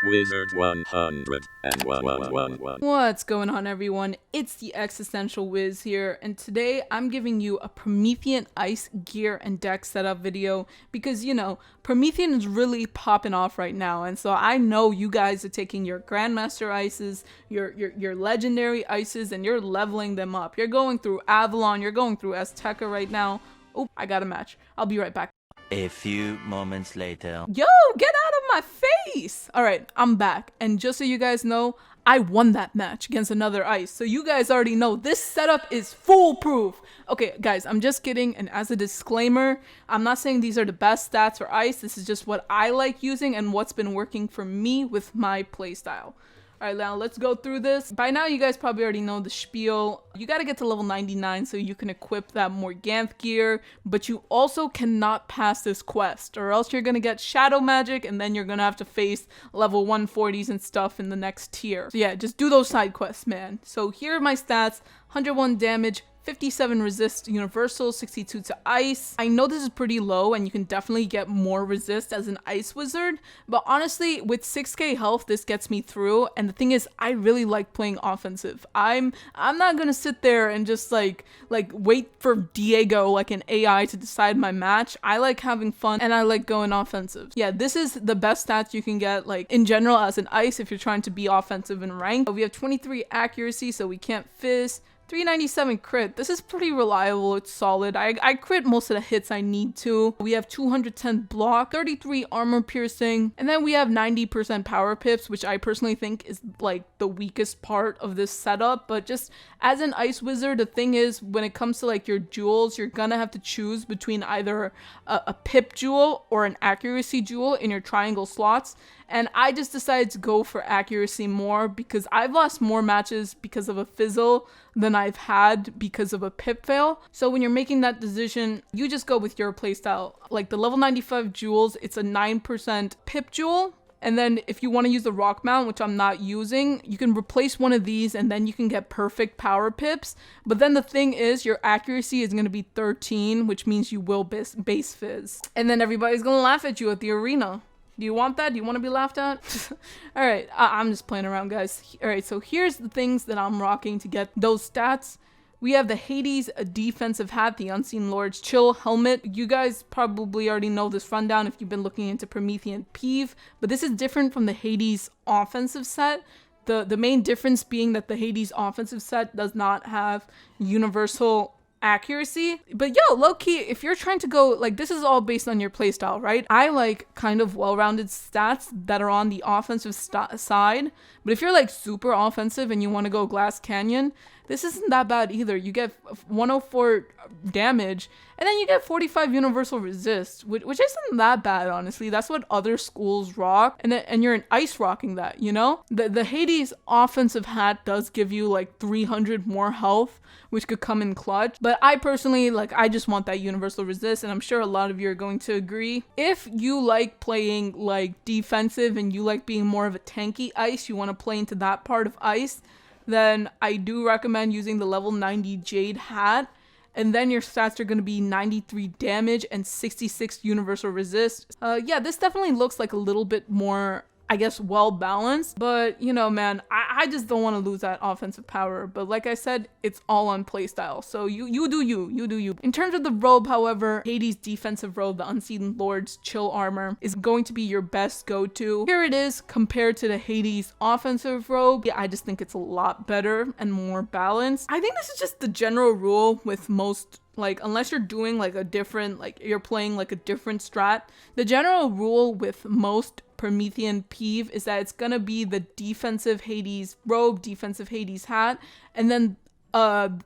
Wizard101. What's going on, everyone? It's the Existential Wiz here, and today I'm giving you a Promethean ice gear and deck setup video because, you know, Promethean is really popping off right now, and so I know you guys are taking your Grandmaster ices, your legendary ices, and you're leveling them up. You're going through Avalon, you're going through Azteca right now. Oh, I got a match. I'll be right back. A few moments later. Yo, get out of my face! Alright, I'm back. And just so you guys know, I won that match against another ice. So you guys already know this setup is foolproof. Okay, guys, I'm just kidding. And as a disclaimer, I'm not saying these are the best stats for ice. This is just what I like using and what's been working for me with my playstyle. Alright, now let's go through this. By now, you guys probably already know the spiel. You gotta get to level 99 so you can equip that Morganth gear, but you also cannot pass this quest, or else you're gonna get shadow magic, and then you're gonna have to face level 140s and stuff in the next tier. So yeah, just do those side quests, man. So here are my stats: 101 damage, 57 resist universal, 62 to ice. I know this is pretty low and you can definitely get more resist as an ice wizard, but honestly with 6k health this gets me through. And the thing is, I really like playing offensive. I'm not gonna sit there and just like wait for Diego like an AI to decide my match. I like having fun and I like going offensive. Yeah, this is the best stats you can get like in general as an ice if you're trying to be offensive in rank. We have 23 accuracy, so we can't fizz. 397 crit. This is pretty reliable. It's solid. I crit most of the hits I need to. We have 210 block, 33 armor piercing, and then we have 90% power pips, which I personally think is like the weakest part of this setup. But just as an ice wizard, the thing is, when it comes to like your jewels, you're gonna have to choose between either a pip jewel or an accuracy jewel in your triangle slots. And I just decided to go for accuracy more because I've lost more matches because of a fizzle than I've had because of a pip fail. So when you're making that decision, you just go with your playstyle. Like the level 95 jewels, it's a 9% pip jewel. And then if you want to use the rock mount, which I'm not using, you can replace one of these and then you can get perfect power pips. But then the thing is, your accuracy is going to be 13, which means you will base fizz. And then everybody's going to laugh at you at the arena. Do you want that? Do you want to be laughed at? Alright, I'm just playing around, guys. Alright, so here's the things that I'm rocking to get those stats. We have the Hades defensive hat, the Unseen Lord's chill helmet. You guys probably already know this rundown if you've been looking into Promethean Peeve, but this is different from the Hades offensive set. The main difference being that the Hades offensive set does not have universal accuracy. But yo, low-key, if you're trying to go, like, this is all based on your playstyle, right? I like kind of well-rounded stats that are on the offensive side, but if you're like super offensive and you want to go Glass Canyon, this isn't that bad either. You get 104 damage, and then you get 45 universal resist, which isn't that bad, honestly. That's what other schools rock, and you're an ice rocking that, you know? The Hades offensive hat does give you like 300 more health, which could come in clutch. But I personally, like, I just want that universal resist, and I'm sure a lot of you are going to agree. If you like playing like defensive and you like being more of a tanky ice, you want to play into that part of ice, then I do recommend using the level 90 Jade hat. And then your stats are going to be 93 damage and 66 universal resist. Yeah, this definitely looks like a little bit more, I guess, well balanced, but you know, man, I just don't want to lose that offensive power. But like I said, it's all on playstyle, so you do you. In terms of the robe, however, Hades defensive robe, the Unseen Lord's chill armor, is going to be your best go-to. Here it is compared to the Hades offensive robe. Yeah, I just think it's a lot better and more balanced. I think this is just the general rule with most, like, unless you're doing like a different, like you're playing like a different strat, the general rule with most Promethean Peeve is that it's gonna be the defensive Hades robe, defensive Hades hat, and then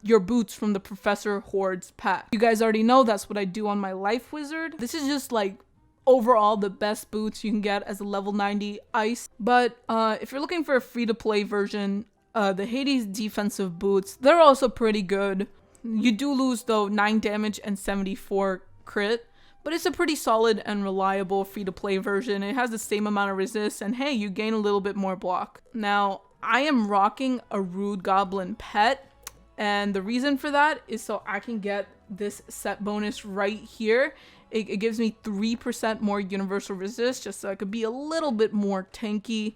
your boots from the Professor Horde's pack. You guys already know that's what I do on my Life Wizard. This is just like overall the best boots you can get as a level 90 ice. But if you're looking for a free-to-play version, the Hades defensive boots, they're also pretty good. You do lose though 9 damage and 74 crit, but it's a pretty solid and reliable free-to-play version. It has the same amount of resist, and hey, you gain a little bit more block. Now, I am rocking a Rude Goblin pet, and the reason for that is so I can get this set bonus right here. It gives me 3% more universal resist, just so I could be a little bit more tanky.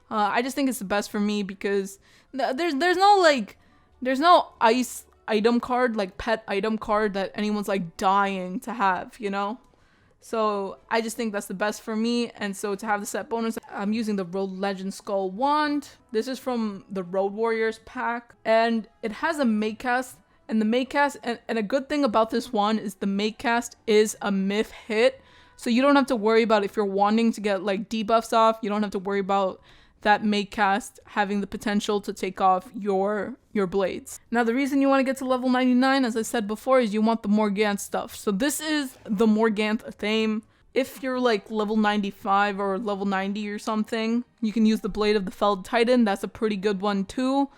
I just think it's the best for me because there's no ice item card, like pet item card, that anyone's like dying to have, you know? So I just think that's the best for me. And so to have the set bonus, I'm using the Road Legend Skull Wand. This is from the Road Warriors pack, and it has a make cast. And the make cast, and a good thing about this wand is the make cast is a myth hit. So you don't have to worry about if you're wanting to get like debuffs off, you don't have to worry about that make cast having the potential to take off your blades. Now the reason you want to get to level 99, as I said before, is you want the Morganth stuff. So this is the Morganth theme. If you're like level 95 or level 90 or something, you can use the Blade of the Felled Titan. That's a pretty good one too.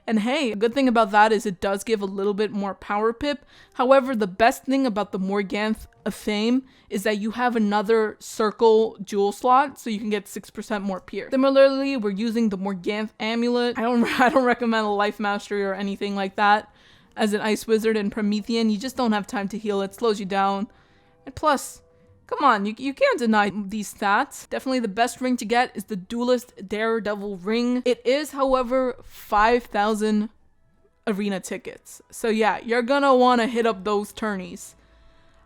And hey, a good thing about that is it does give a little bit more power pip. However, the best thing about the Morganth Fame is that you have another circle jewel slot, so you can get 6% more pierce. Similarly, we're using the Morganth Amulet. I don't recommend a Life Mastery or anything like that. As an Ice Wizard in Promethean, you just don't have time to heal. It slows you down. And plus, come on, you can't deny these stats. Definitely the best ring to get is the Duelist Daredevil ring. It is, however, 5,000 arena tickets. So yeah, you're gonna want to hit up those tourneys.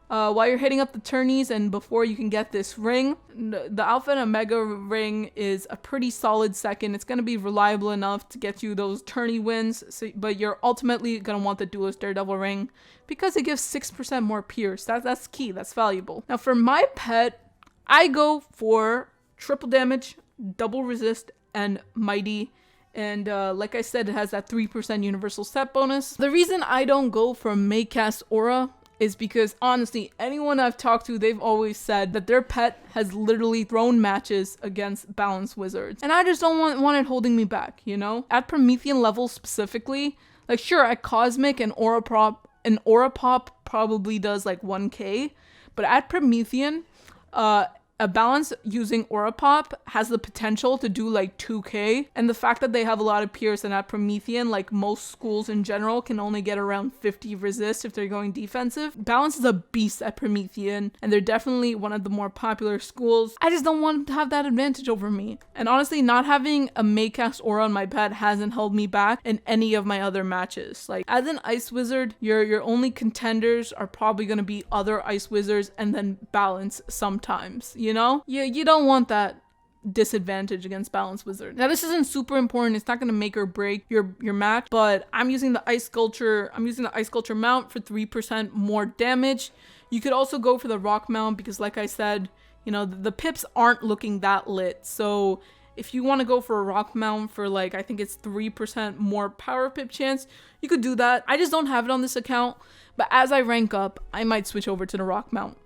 While you're hitting up the tourneys and before you can get this ring, the Alpha and Omega ring is a pretty solid second. It's going to be reliable enough to get you those tourney wins, but you're ultimately going to want the Duelist Daredevil ring because it gives 6% more pierce. That's key. That's valuable. Now for my pet, I go for triple damage, double resist, and mighty. And like I said, it has that 3% universal set bonus. The reason I don't go for Maycast Aura is because honestly, anyone I've talked to, they've always said that their pet has literally thrown matches against balanced wizards. And I just don't want it holding me back, you know? At Promethean level specifically, like sure, at Cosmic and Aura Pop probably does like 1k, but at Promethean, a balance using Aura Pop has the potential to do like 2k, and the fact that they have a lot of pierce and at Promethean, like most schools in general, can only get around 50 resist if they're going defensive. Balance is a beast at Promethean, and they're definitely one of the more popular schools. I just don't want to have that advantage over me. And honestly, not having a Maycast Aura on my pet hasn't held me back in any of my other matches. Like as an Ice Wizard, your only contenders are probably going to be other Ice Wizards and then balance sometimes. You know? You don't want that disadvantage against Balanced Wizard. Now this isn't super important. It's not going to make or break your match, but I'm using the Ice Sculpture. I'm using the Ice Sculpture mount for 3% more damage. You could also go for the Rock mount because like I said, you know, the pips aren't looking that lit. So if you want to go for a Rock mount for like, I think it's 3% more power pip chance, you could do that. I just don't have it on this account, but as I rank up, I might switch over to the Rock mount.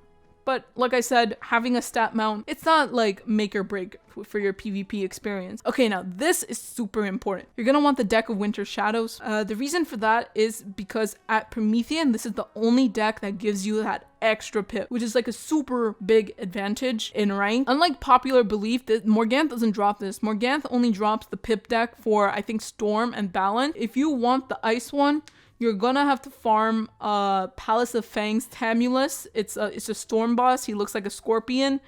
But like I said, having a stat mount, it's not like make or break for your PvP experience. Okay, now this is super important. You're gonna want the deck of Winter Shadows. The reason for that is because at Promethean, this is the only deck that gives you that extra pip, which is like a super big advantage in rank. Unlike popular belief, that Morganth doesn't drop this. Morganth only drops the pip deck for, I think, Storm and Balance. If you want the ice one, you're gonna have to farm Palace of Fangs Tamulus. It's a storm boss. He looks like a scorpion.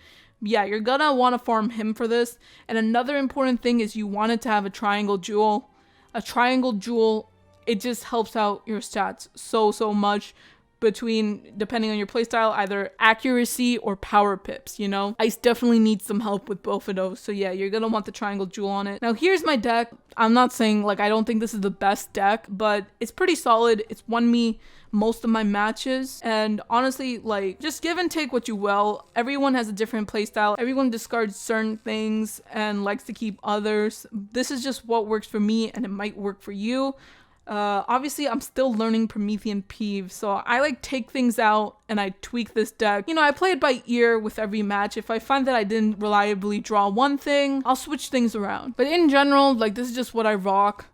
Yeah, you're gonna want to farm him for this. And another important thing is you wanted to have a triangle jewel. A triangle jewel, it just helps out your stats so much between, depending on your playstyle, either accuracy or power pips, you know? Ice definitely needs some help with both of those. So yeah, you're gonna want the triangle jewel on it. Now here's my deck. I'm not saying like I don't think this is the best deck, but it's pretty solid. It's won me most of my matches, and honestly, like, just give and take what you will. Everyone has a different playstyle. Everyone discards certain things and likes to keep others. This is just what works for me, and it might work for you. Obviously I'm still learning Promethean Peeve, so I like take things out and I tweak this deck. You know, I play it by ear with every match. If I find that I didn't reliably draw one thing, I'll switch things around. But in general, like, this is just what I rock.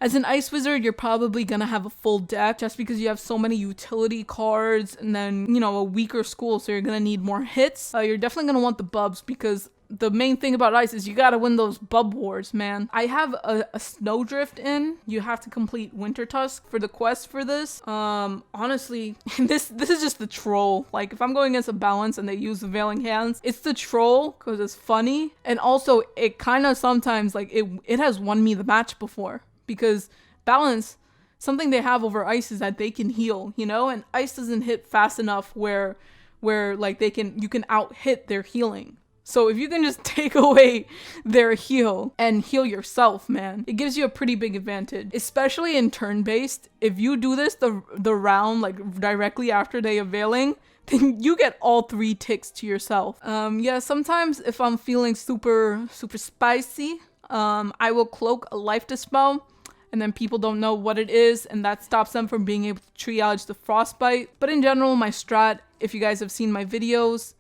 As an Ice Wizard, you're probably gonna have a full deck just because you have so many utility cards and then, you know, a weaker school, so you're gonna need more hits. You're definitely gonna want the bubs because the main thing about ice is you gotta win those bub wars, man. I have a snowdrift in. You have to complete Winter Tusk for the quest for this. Honestly, this is just the troll. Like, if I'm going against a balance and they use the Veiling Hands, it's the troll because it's funny. And also, it kind of sometimes, like, it has won me the match before. Because balance, something they have over ice is that they can heal, you know? And ice doesn't hit fast enough where like you can out hit their healing. So if you can just take away their heal and heal yourself, man, it gives you a pretty big advantage, especially in turn-based. If you do this the round like directly after they availing, then you get all 3 ticks to yourself. Yeah, sometimes if I'm feeling super spicy, I will cloak a life dispel, and then people don't know what it is, and that stops them from being able to triage the frostbite. But in general, my strat, if you guys have seen my videos,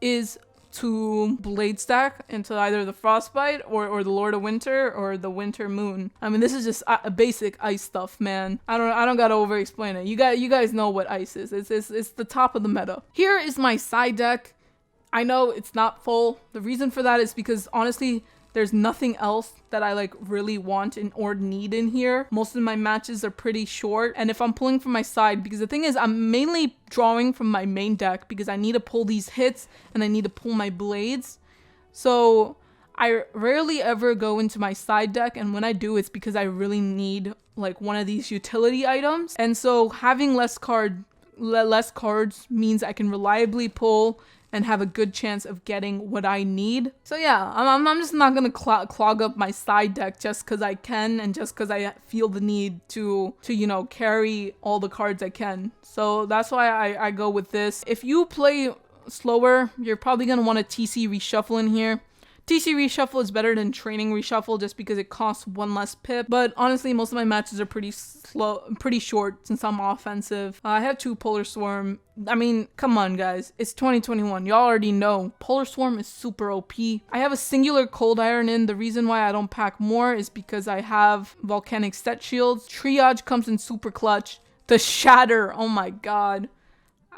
is to blade stack into either the frostbite or the Lord of Winter or the Winter Moon. I mean, this is just a basic ice stuff, man. I don't gotta over explain it. You guys know what ice is. It's the top of the meta. Here is my side deck. I know it's not full. The reason for that is because honestly, there's nothing else that I like really want or need in here. Most of my matches are pretty short. And if I'm pulling from my side, because the thing is I'm mainly drawing from my main deck because I need to pull these hits and I need to pull my blades. So I rarely ever go into my side deck. And when I do, it's because I really need like one of these utility items. And so having less cards means I can reliably pull and have a good chance of getting what I need. So yeah, I'm just not gonna clog up my side deck just because I can and just because I feel the need to you know, carry all the cards I can. So that's why I go with this. If you play slower, you're probably gonna want a TC reshuffle in here. TC reshuffle is better than training reshuffle just because it costs 1 less pip. But honestly, most of my matches are pretty short since I'm offensive. I have 2 Polar Swarm. I mean, come on guys, it's 2021. Y'all already know Polar Swarm is super OP. I have a singular Cold Iron in. The reason why I don't pack more is because I have Volcanic Set Shields. Triage comes in super clutch. The Shatter, oh my god.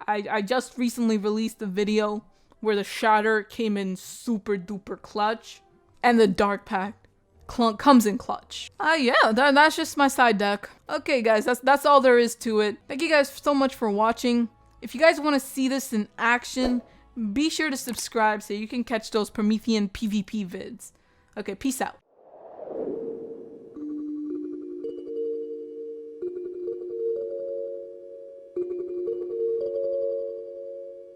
I just recently released a video where the Shatter came in super duper clutch, and the Dark Pact comes in clutch. Yeah, that's just my side deck. Okay guys, that's all there is to it. Thank you guys so much for watching. If you guys want to see this in action, be sure to subscribe so you can catch those Promethean PvP vids. Okay, peace out.